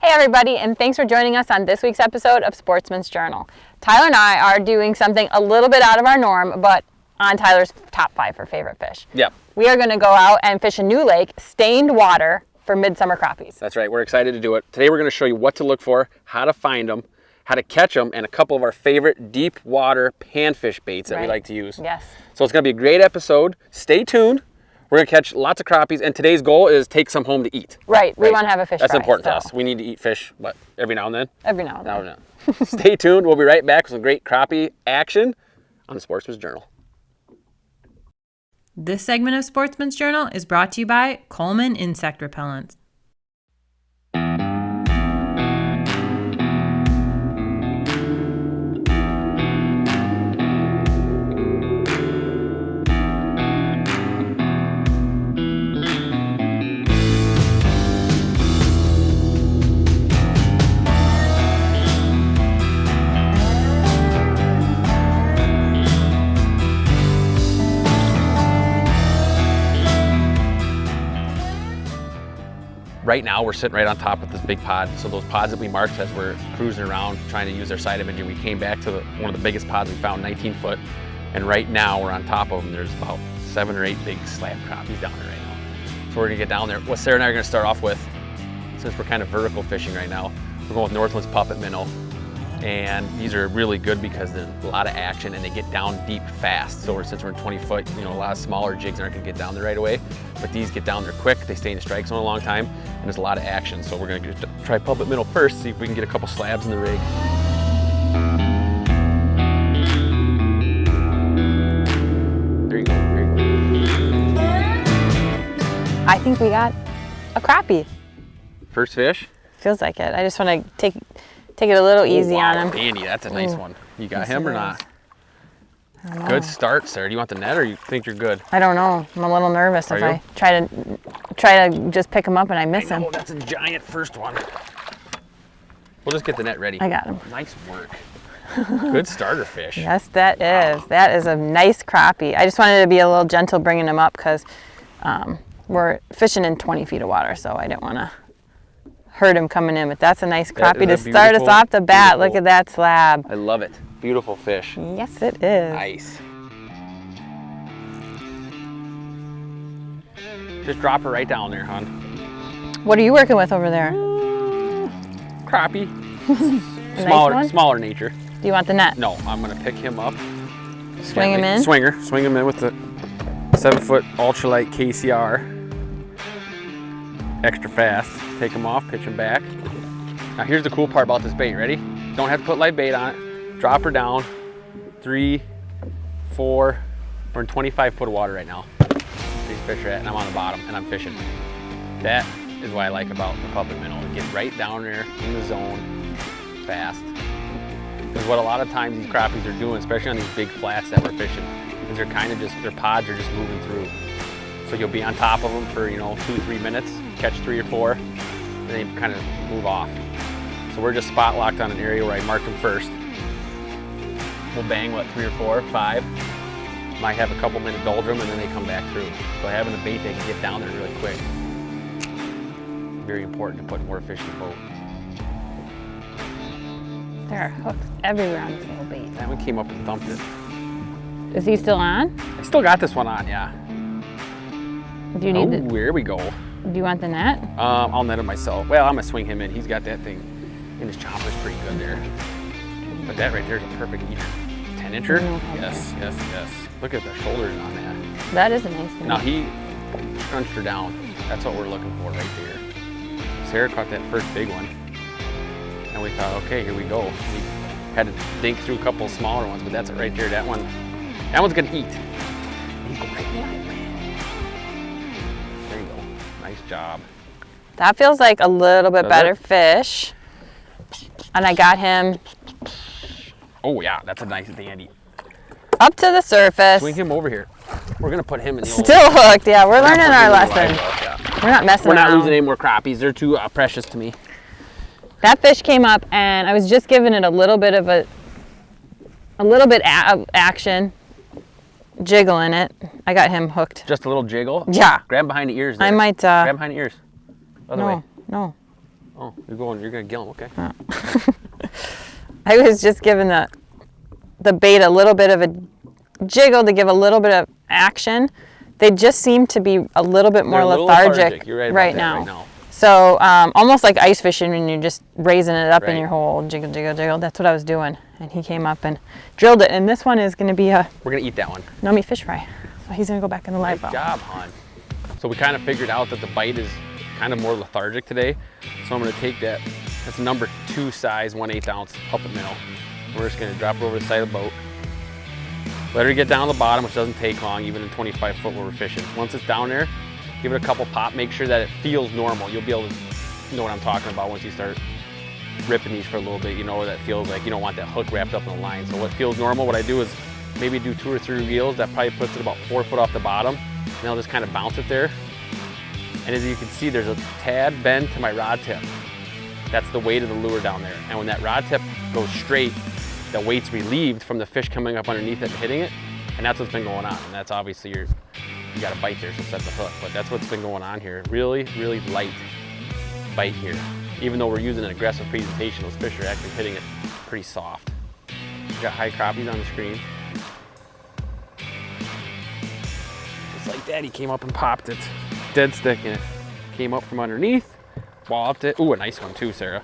Hey everybody, and thanks for joining us on this week's episode of Sportsman's Journal. Tyler and I are doing something a little bit out of our norm, but on Tyler's top 5 for favorite fish. Yep. We are going to go out and fish a new lake, stained water, for midsummer crappies. That's right, we're excited to do it. Today we're going to show you what to look for, how to find them, how to catch them, and a couple of our favorite deep water panfish baits that we like to use. Yes. So it's going to be a great episode. Stay tuned. We're going to catch lots of crappies, and today's goal is take some home to eat. Right, we want to have a fish That's fry, important so. to us. We need to eat fish, but every now and then. Every now and then. Now and then. Stay tuned. We'll be right back with some great crappie action on the Sportsman's Journal. This segment of Sportsman's Journal is brought to you by Coleman Insect Repellents. Right now, we're sitting right on top of this big pod. So those pods that we marked as we're cruising around trying to use their side imaging, we came back to one of the biggest pods we found, 19 foot. And right now, we're on top of them. There's about 7 or 8 big slab crappies down there right now. So we're gonna get down there. What Sarah and I are gonna start off with, since we're kind of vertical fishing right now, we're going with Northland's puppet minnow. And these are really good because there's a lot of action and they get down deep fast. So since we're in 20 foot, a lot of smaller jigs aren't gonna get down there right away, but these get down there quick, they stay in the strike zone a long time, and there's a lot of action. So we're gonna try puppet minnow first, see if we can get a couple slabs in the rig. There you go, there you go. I think we got a crappie. First fish? Feels like it. I just want to take it a little easy on him. Dandy, that's a nice one. You got him or not? I don't know. Good start, Sarah. Do you want the net or you think you're good? I don't know. I'm a little nervous if I try to just pick him up and I miss him. Oh, that's a giant first one. We'll just get the net ready. I got him. Nice work. Good starter fish. Yes, that is. Wow. That is a nice crappie. I just wanted to be a little gentle bringing him up because we're fishing in 20 feet of water, so I didn't want to hurt him coming in, but that's a nice crappie to start us off the bat. Look at that slab. I love it. Beautiful fish. Yes, it is. Nice. Just drop her right down there, hon. What are you working with over there? Crappie. Nice smaller nature. Do you want the net? No, I'm gonna pick him up. Swing him in? Swing him in with the 7-foot ultralight KCR. Extra fast. Take him off, pitch him back. Now here's the cool part about this bait. Ready? Don't have to put live bait on it. Drop her down. 3, 4. We're in 25 foot of water right now. These fish are at, and I'm on the bottom, and I'm fishing. That is what I like about the puppet minnow. Get right down there in the zone, fast. Because what a lot of times these crappies are doing, especially on these big flats that we're fishing, is they're kind of just, their pods are just moving through. So you'll be on top of them for 2-3 minutes, catch 3 or 4, and then kind of move off. So we're just spot locked on an area where I marked them first. We'll bang, 3 or 4, 5. Might have a couple minute doldrum and then they come back through. So having a bait, they can get down there really quick. Very important to put more fish in the boat. There are hooks everywhere on this little bait. That one came up and thumped it. Is he still on? I still got this one on, yeah. Do you need here we go. Do you want the net? I'll net him myself. Well, I'm gonna swing him in. He's got that thing, and his chopper's pretty good there. But that right there is a perfect eater. 10-incher? Yes. Look at the shoulders on that. That is a nice one. Now he crunched her down. That's what we're looking for right there. Sarah caught that first big one. And we thought, okay, here we go. We had to dig through a couple of smaller ones, but that's it right there. That one's gonna eat. He's going right behind me. There you go. Nice job. That feels like a little bit better fish. And I got him. Oh yeah, that's a nice dandy. Up to the surface. Swing him over here. We're gonna put him in the Still hooked, yeah. We're learning our lesson. We're not messing around. We're not losing any more crappies. They're too precious to me. That fish came up and I was just giving it a little bit of action. jiggling it. I got him hooked. Just a little jiggle? Yeah. Grab behind the ears there. I might, grab behind the ears. Other way. No. Oh. You're gonna gill them, okay? I was just giving the bait a little bit of a jiggle to give a little bit of action. They just seem to be a little bit more lethargic, You're right, right about that now. right now. So almost like ice fishing when you're just raising it up in Right. your hole, jiggle, jiggle, jiggle. That's what I was doing. And he came up and drilled it. And this one is going to be a We're gonna eat that one. no-meat fish fry. So he's going to go back in the live Nice well. job, hon. So we kind of figured out that the bite is kind of more lethargic today. So I'm gonna take that. That's number 2 size, 1/8 ounce puppet minnow. We're just gonna drop it over the side of the boat. Let her get down to the bottom, which doesn't take long, even in 25 foot where we're fishing. Once it's down there, give it a couple pop, make sure that it feels normal. You'll be able to know what I'm talking about once you start ripping these for a little bit. You know what that feels like. You don't want that hook wrapped up in the line. So what feels normal, what I do is maybe do 2 or 3 reels. That probably puts it about 4 foot off the bottom. And I'll just kind of bounce it there. And as you can see, there's a tad bend to my rod tip. That's the weight of the lure down there. And when that rod tip goes straight, the weight's relieved from the fish coming up underneath it and hitting it. And that's what's been going on. And that's obviously you got a bite there, so set the hook. But that's what's been going on here. Really, really light bite here. Even though we're using an aggressive presentation, those fish are actually hitting it pretty soft. We got high crappies on the screen. Just like that, he came up and popped it. Dead stick in it. Came up from underneath, walloped it. Ooh, a nice one too, Sarah.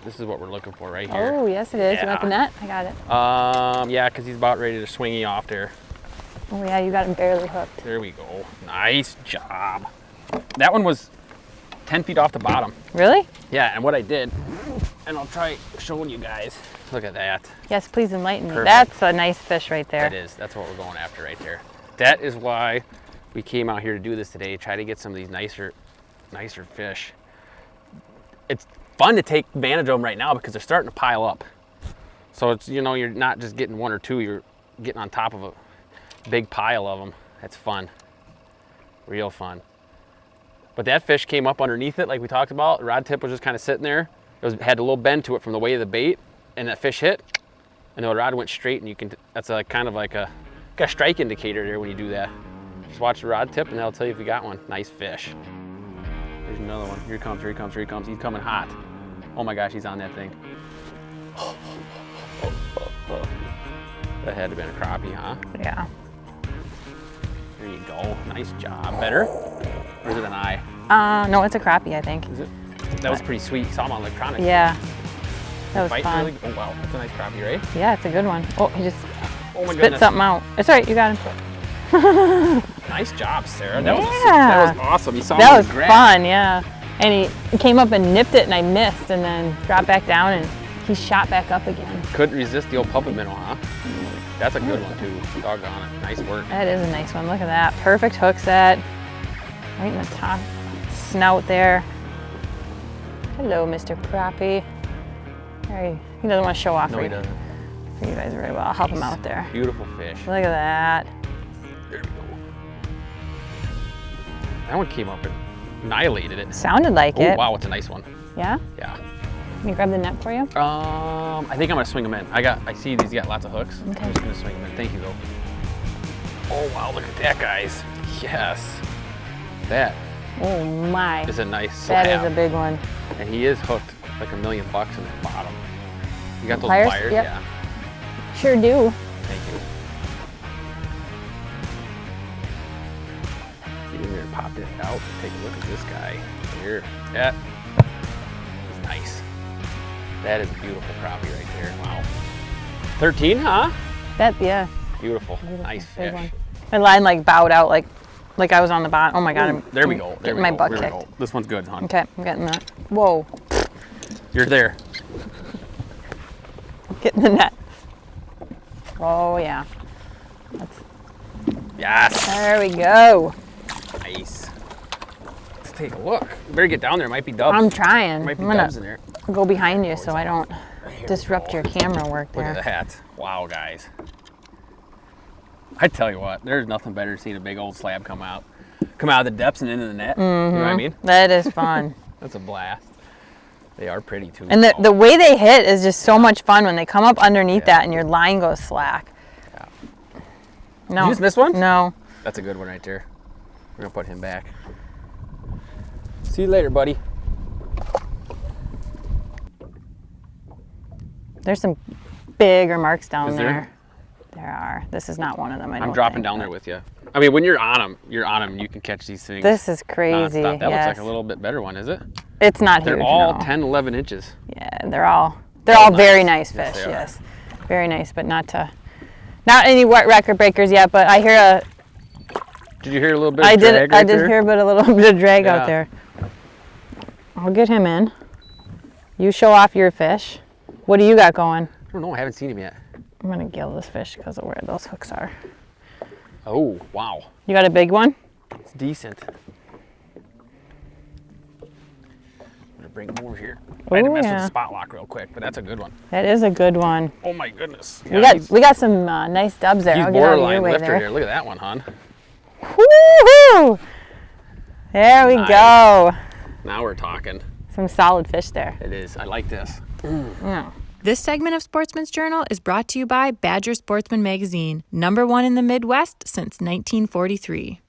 This is what we're looking for right here. Oh, yes it is. Yeah. You want the net? I got it. Yeah, because he's about ready to swing you off there. Oh, yeah, you got him barely hooked. There we go. Nice job. That one was 10 feet off the bottom. Really? Yeah, and what I did, and I'll try showing you guys. Look at that. Yes, please enlighten me. Perfect. That's a nice fish right there. That is. That's what we're going after right there. That is why we came out here to do this today, try to get some of these nicer fish. It's fun to take advantage of them right now because they're starting to pile up. So it's, you know, you're not just getting 1 or 2, you're getting on top of a big pile of them. That's fun. Real fun. But that fish came up underneath it like we talked about. The rod tip was just kind of sitting there. Had a little bend to it from the weight of the bait, and that fish hit, and the rod went straight, and you can, that's a kind of like a strike indicator there when you do that. Just watch the rod tip and that'll tell you if you got one. Nice fish. There's another one. Here he comes, here he comes, here he comes. He's coming hot. Oh my gosh, he's on that thing. That had to have been a crappie, huh? Yeah. There you go. Nice job. Better? Or is it an eye? No, it's a crappie, I think. Is it? That was pretty sweet. Saw him on electronics. Yeah. That was Bite fun. really? Oh wow, that's a nice crappie, right? Yeah, it's a good one. Oh, he just Oh my spit goodness. something out. It's all right, you got him. Nice job, Sarah. That Yeah. was awesome. You saw him That on was the grab. fun, yeah. And he came up and nipped it and I missed and then dropped back down and he shot back up again. Couldn't resist the old puppet minnow, huh? That's a good one too. Doggone it. Nice work. That is a nice one. Look at that. Perfect hook set. Right in the top snout there. Hello, Mr. Crappie. He doesn't want to show off No, for he you. doesn't. For you guys very well. I'll help him out there. Beautiful fish. Look at that. There we go. That one came up and annihilated it. Sounded like Oh it. wow, it's a nice one. Yeah? Yeah. Let me grab the net for you. I think I'm gonna swing them in. I see these got lots of hooks. Okay. I'm just gonna swing them in. Thank you though. Oh wow, look at that, guys. Yes. That Oh my. is a nice slab. That is a big one. And he is hooked like $1 million in the bottom. You got those Pliers? pliers? Yep. Yeah. Sure do. Thank you. Get in there and pop that out. Take a look at this guy here. That is nice. That is a beautiful crappie right there. Wow. 13, huh? Yeah. Beautiful. Beautiful. Nice Big fish. one. My line like bowed out like I was on the bottom. Oh my God. Ooh, there we go. There Getting we my go. butt There we kicked. go. This one's good, hon. Okay, I'm getting that. Whoa. You're there. Getting the net. Oh yeah. Yes. There we go. Nice. Let's take a look. You better get down there. It might be dubs. I'm trying. Might be I'm gonna dubs in there. go behind you so I don't disrupt your camera work Look there. at that. Wow, guys. I tell you what, there's nothing better than seeing a big old slab come out of the depths and into the net. You know what I mean? That is fun. That's a blast. They are pretty too. And the way they hit is just so much fun when they come up underneath that and your line goes slack. Yeah. No. Did you just miss one? No. That's a good one right there. We're gonna put him back. See you later, buddy. There's some bigger marks down Is there. there? There are. This is not one of them. I'm dropping down there with you. I mean, when you're on them, you can catch these things. This is crazy. Nonstop. That yes. looks like a little bit better one, is it? It's not They're huge. all no. 10, 11 inches. Yeah, they're all very nice Yes, fish. they are. Yes, very nice, but not any wet record breakers yet. But I hear Did you hear a little bit of I drag right did there? hear a little bit of drag out Yeah. there. I'll get him in. You show off your fish. What do you got going? I don't know. I haven't seen him yet. I'm gonna gill this fish because of where those hooks are. Oh, wow. You got a big one? It's decent. I'm gonna bring him over here. I had to Ooh, mess with yeah. the spot lock real quick, but that's a good one. That is a good one. Oh my goodness. We got some nice dubs there. He's I'll get out of your borderline way lifter there. there. Look at that one, hon. Woo-hoo! There we Nice. go. Now we're talking. Some solid fish there. It is. I like this. Yeah. This segment of Sportsman's Journal is brought to you by Badger Sportsman Magazine, #1 in the Midwest since 1943.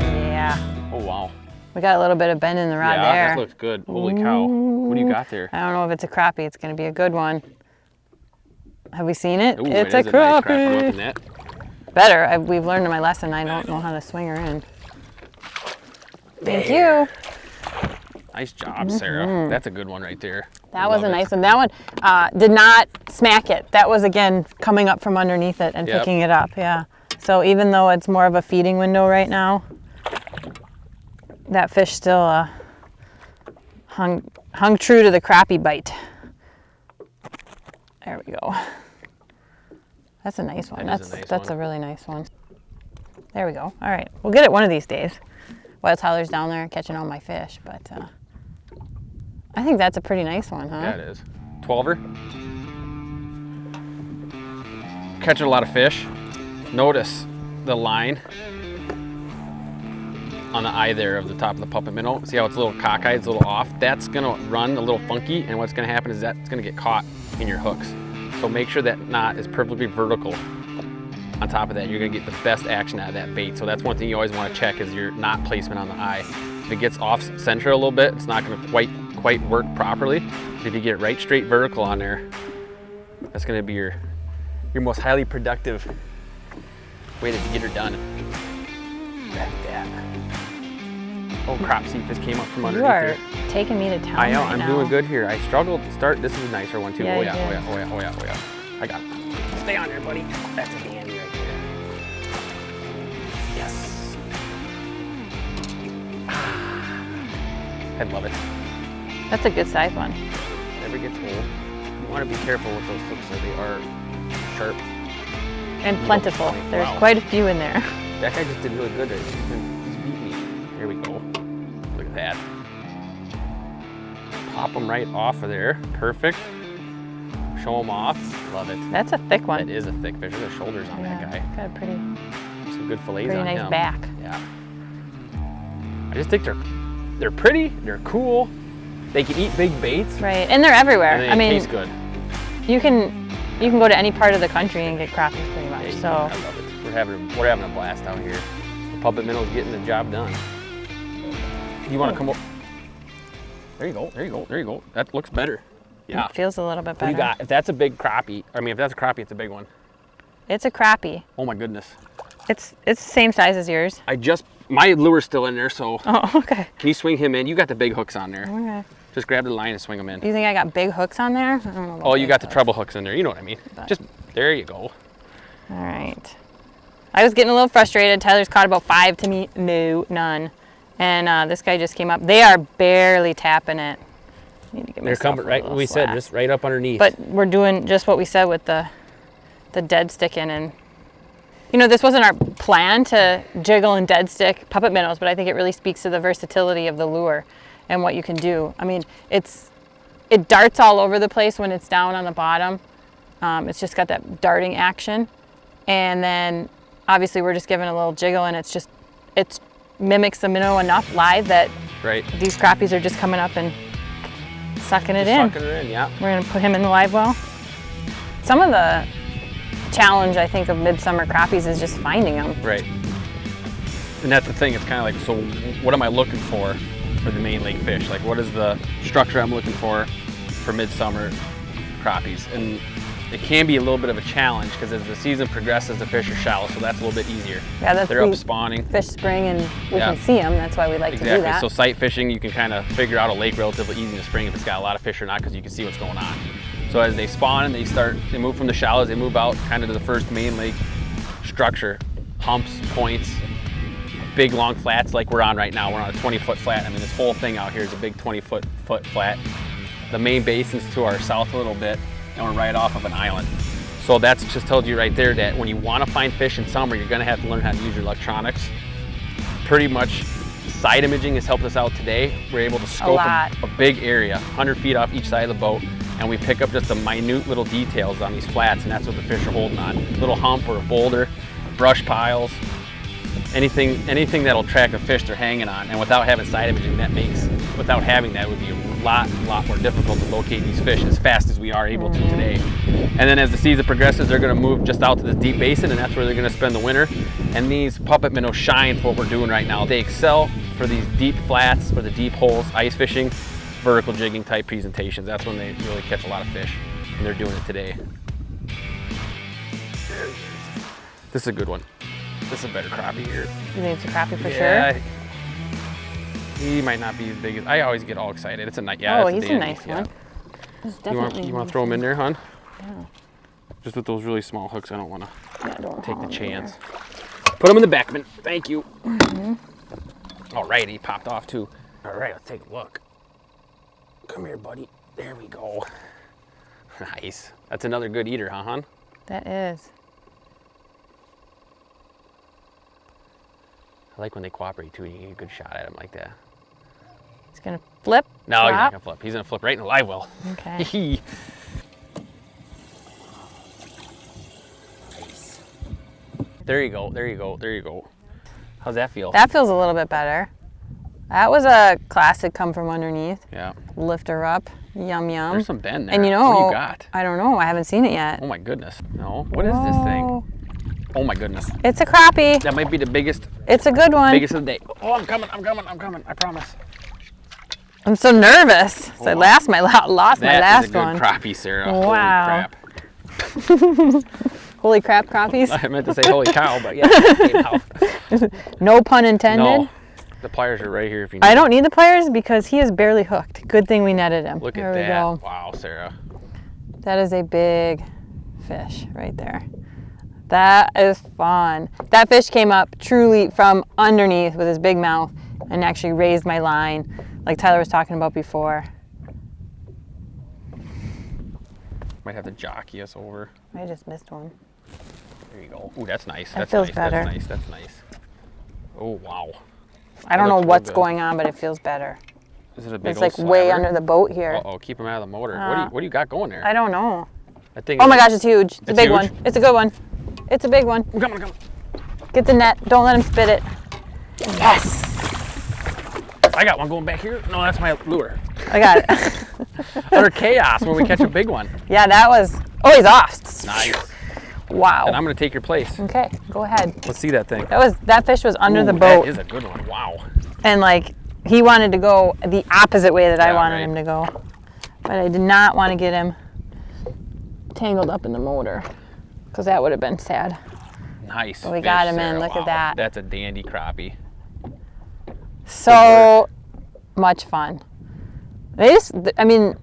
Yeah. Oh, wow. We got a little bit of bend in the rod Yeah, there. that looks good. Holy cow. What do you got there? I don't know if it's a crappie. It's going to be a good one. Have we seen it? Ooh, It's it is a nice crappie. looking net. Better. We've learned in my lesson. I don't know how to swing her in. Thank you. Nice job, Sarah. That's a good one right there. That was Love a it. nice one. That one did not smack it. That was, again, coming up from underneath it and Yep. picking it up. Yeah. So even though it's more of a feeding window right now, that fish still hung true to the crappie bite. There we go. That's a nice one. That is a nice That's one. a really nice one. There we go. All right. We'll get it one of these days. While Tyler's down there catching all my fish, but I think that's a pretty nice one, huh? Yeah, it is. 12er. Catching a lot of fish. Notice the line on the eye there of the top of the puppet minnow. See how it's a little cockeyed, it's a little off? That's gonna run a little funky, and what's gonna happen is that's gonna get caught in your hooks. So make sure that knot is perfectly vertical. On top of that, you're gonna get the best action out of that bait. So that's one thing you always wanna check is your knot placement on the eye. If it gets off center a little bit, it's not gonna quite work properly. But if you get it right straight vertical on there, that's gonna be your most highly productive way to get her done. Like that. Oh crap, see if this came up from You underneath are there. taking me to town. I know, right I'm now. doing good here. I struggled to start. This is a nicer one too. Yeah, Oh you yeah, did. oh yeah, oh yeah, oh yeah, oh yeah. I got it. Stay on there, buddy. That's a dandy right there. Yes. I love it. That's a good size one. Never gets old. You want to be careful with those hooks, so they are sharp. And plentiful. funny. There's Wow. quite a few in there. That guy just did really good. He's beat me. There we go. Look at that. Pop them right off of there. Perfect. Show them off. Love it. That's a thick one. That is a thick fish. Look at the shoulders on that guy. Got a pretty Some good fillets on nice him. back. Yeah. I just think they're pretty. They're cool. They can eat big baits. Right, and they're everywhere. And they I mean, taste good. you can go to any part of the country and get crappies pretty much. Yeah, So I love it. We're having a blast out here. The puppet minnow's getting the job done. You want to come up? There you go. There you go. There you go. That looks better. Yeah. it feels a little bit What better. do you got? If that's a big crappie, if that's a crappie, it's a big one. It's a crappie. Oh my goodness. It's the same size as yours. My lure's still in there, so Oh, okay. can you swing him in? You got the big hooks on there. Okay. Just grab the line and swing them in. Do you think I got big hooks on there? I don't know about Oh, you big got the hooks. treble hooks in there. You know what I mean. Just, there you go. All right. I was getting a little frustrated. Tyler's caught about 5 to me. No, none. And this guy just came up. They are barely tapping it. Need to get They're myself coming a right, little we said, slack. just right up underneath. But we're doing just what we said with the dead sticking, and you know, this wasn't our plan to jiggle and dead stick puppet minnows, but I think it really speaks to the versatility of the lure and what you can do. I mean, it darts all over the place when it's down on the bottom, It's just got that darting action. And then obviously we're just giving a little jiggle, and it mimics the minnow enough live that these crappies are just coming up and sucking it in. Sucking it in, yeah. We're gonna put him in the live well. Some of the challenge, I think, of midsummer crappies is just finding them. Right. And that's the thing, it's kind of like, so what am I looking for the main lake fish? Like, what is the structure I'm looking for midsummer crappies? And it can be a little bit of a challenge because as the season progresses, the fish are shallow, so that's a little bit easier. Yeah, that's they're up spawning. Fish spring, and we can see them. That's why we like to do that. So sight fishing, you can kind of figure out a lake relatively easy in the spring if it's got a lot of fish or not, because you can see what's going on. So as they spawn and they move from the shallows, they move out kind of to the first main lake structure, humps, points, big long flats like we're on right now. We're on a 20-foot flat. I mean, this whole thing out here is a big 20-foot flat. The main basin's to our south a little bit, and we're right off of an island. So that's just tells you right there that when you want to find fish in summer, you're going to have to learn how to use your electronics. Pretty much side imaging has helped us out today. We're able to scope a big area, 100 feet off each side of the boat, and we pick up just the minute little details on these flats, and that's what the fish are holding on. A little hump or a boulder, brush piles, anything that'll track a fish they're hanging on. And without having side imaging, without having that, it would be a lot more difficult to locate these fish as fast as we are able to today. And then as the season progresses, they're gonna move just out to this deep basin, and that's where they're gonna spend the winter. And these puppet minnows shine for what we're doing right now. They excel for these deep flats or the deep holes, ice fishing, vertical jigging type presentations. That's when they really catch a lot of fish, and they're doing it today. This is a good one. This is a better crappie here. You think it's a crappie for yeah, sure? He might not be as big as, I always get all excited. It's a nice, he's a nice one. You want to throw him in there, hon? Yeah. Just with those really small hooks, I don't want to take the chance. Put him in the back bin. Thank you. All right, he popped off too. All right, let's take a look. Come here, buddy. There we go. Nice. That's another good eater, huh, hon? That is. I like when they cooperate too. You get a good shot at him like that. He's gonna flip. No, he's not gonna flip. He's gonna flip right in the live well. Okay. There you go. There you go. There you go. How's that feel? That feels a little bit better. That was a classic come from underneath. Yeah. Lift her up. Yum yum. There's some bend there. And you know, what do you got? I don't know. I haven't seen it yet. Oh my goodness. No. What is this thing? Oh my goodness. It's a crappie. That might be the biggest. It's a good one. Biggest of the day. Oh, I'm coming. I promise. I'm so nervous. So I lost my last one. That is a good crappie, Sarah. Wow. Holy crap. Holy crap crappies? I meant to say holy cow, but yeah. No pun intended. No. The pliers are right here if you need I don't need the pliers because he is barely hooked. Good thing we netted him. Look at that. There we go. Wow, Sarah. That is a big fish right there. That is fun. That fish came up truly from underneath with his big mouth and actually raised my line like Tyler was talking about before. Might have to jockey us over. I just missed one. There you go. Ooh, that's nice. That feels better. That's nice. Oh, wow. I don't know what's going on, but it feels better. Is it a big It's like way under the boat here. Uh-oh, keep him out of the motor. What do you got going there? I don't know. I think. Oh my gosh, it's huge. It's a big huge? one. It's a good one. It's a big one. I'm coming. Get the net. Don't let him spit it. Yes. I got one going back here. No, that's my lure. I got it. Utter chaos when we catch a big one. Yeah, that was. Oh, he's off. Nice. Wow. And I'm gonna take your place. Okay, go ahead. Let's see that thing. That fish was under the boat. That is a good one. Wow. And like he wanted to go the opposite way that I wanted him to go, but I did not want to get him tangled up in the motor because that would have been sad. Nice. But we got him in. Look at that. That's a dandy crappie. So much fun. I mean,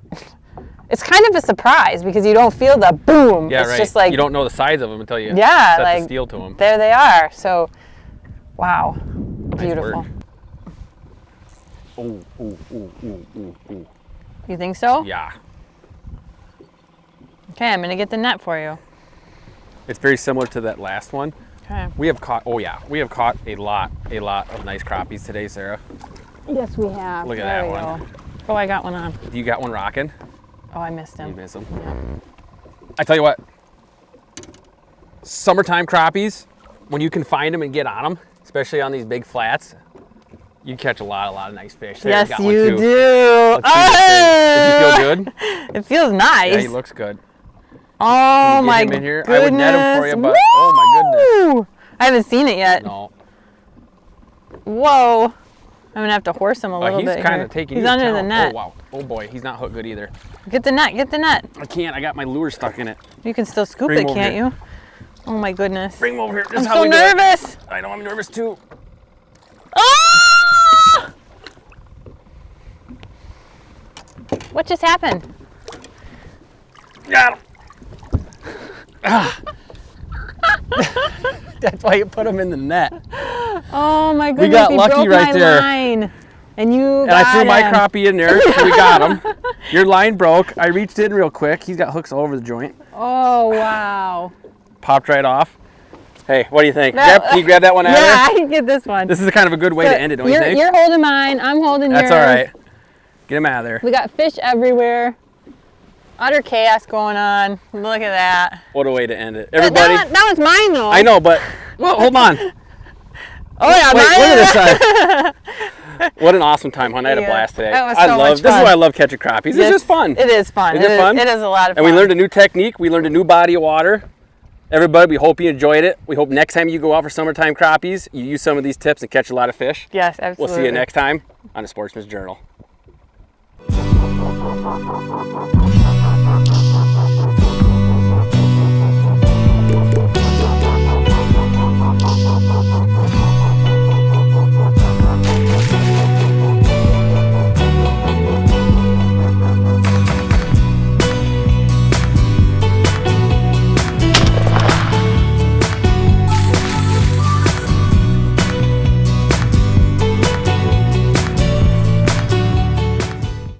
it's kind of a surprise because you don't feel the boom. Yeah, it's right. just like you don't know the size of them until you set the steel to them. There they are. So, wow, beautiful. Nice ooh. You think so? Yeah. Okay, I'm gonna get the net for you. It's very similar to that last one. Okay. We have caught. Oh yeah, we have caught a lot of nice crappies today, Sarah. Yes, we have. Look at that one. Oh, I got one on. You got one rocking? Oh, I missed him. You miss him. Yeah. I tell you what, summertime crappies, when you can find them and get on them, especially on these big flats, you catch a lot of nice fish. There, Yes, got one you too. do. Let's see this thing. Does he feel good? It feels nice. Yeah, he looks good. Oh Can you my get him in here? goodness. I would net him for you, but Woo! oh my goodness. I haven't seen it yet. No. Whoa. I'm gonna have to horse him a little He's bit kind here. of taking He's you to under the town. net. Oh wow. Oh boy, he's not hooked good either. Get the net, get the net. I can't. I got my lure stuck in it. You can still scoop Bring it, him over can't here. you? Oh my goodness. Bring him over here. This I'm is how so we do it. nervous. I know I'm nervous too. Ah! What just happened? Got him. Ah. That's why you put him in the net. Oh my goodness, got he lucky broke right my there. line. And you And got I threw my him. crappie in there, so we got him. Your line broke. I reached in real quick. He's got hooks all over the joint. Oh, wow. Popped right off. Hey, what do you think? That- Can you grab that one out of Yeah, there? I can get this one. This is kind of a good way to end it, don't you you're, think? You're holding mine, I'm holding yours. That's all right. Get him out of there. We got fish everywhere. Utter chaos going on. Look at that. What a way to end it. Everybody. That was mine though. I know, but, well, hold on. Oh yeah, Wait, mine. look at this side. What an awesome time, hon. I had a Yeah, blast today. that was so much This is fun. why I love catching crappies. It's just fun. It is fun. Isn't it fun? It is a lot of And fun. we learned a new technique. We learned a new body of water. Everybody, we hope you enjoyed it. We hope next time you go out for summertime crappies, you use some of these tips and catch a lot of fish. Yes, absolutely. We'll see you next time on the Sportsman's Journal.